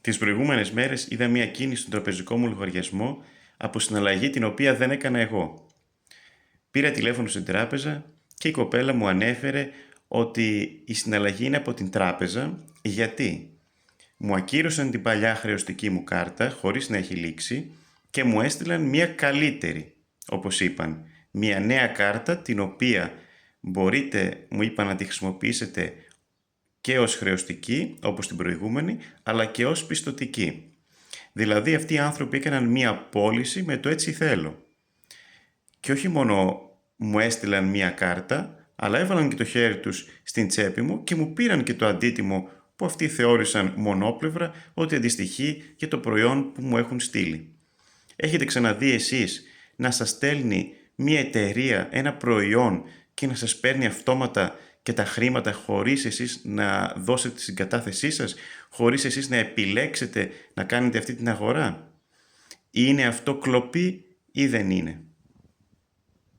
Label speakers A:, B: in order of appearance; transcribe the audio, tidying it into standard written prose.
A: Τις προηγούμενες μέρες είδα μία κίνηση στον τραπεζικό μου λογαριασμό από συναλλαγή την οποία δεν έκανα εγώ. Πήρα τηλέφωνο στην τράπεζα και η κοπέλα μου ανέφερε ότι η συναλλαγή είναι από την τράπεζα γιατί μου ακύρωσαν την παλιά χρεωστική μου κάρτα χωρίς να έχει λήξει και μου έστειλαν μία καλύτερη, όπως είπαν, μία νέα κάρτα την οποία μπορείτε, μου είπαν, να τη χρησιμοποιήσετε και ως χρεωστική, όπως την προηγούμενη, αλλά και ως πιστωτική. Δηλαδή αυτοί οι άνθρωποι έκαναν μία πώληση με το έτσι θέλω. Και όχι μόνο μου έστειλαν μία κάρτα, αλλά έβαλαν και το χέρι τους στην τσέπη μου και μου πήραν και το αντίτιμο που αυτοί θεώρησαν μονόπλευρα ότι αντιστοιχεί για το προϊόν που μου έχουν στείλει. Έχετε ξαναδεί εσείς να σας στέλνει μία εταιρεία ένα προϊόν και να σας παίρνει αυτόματα και τα χρήματα χωρίς εσείς να δώσετε την συγκατάθεσή σας, χωρίς εσείς να επιλέξετε να κάνετε αυτή την αγορά? Είναι αυτό κλοπή ή δεν είναι?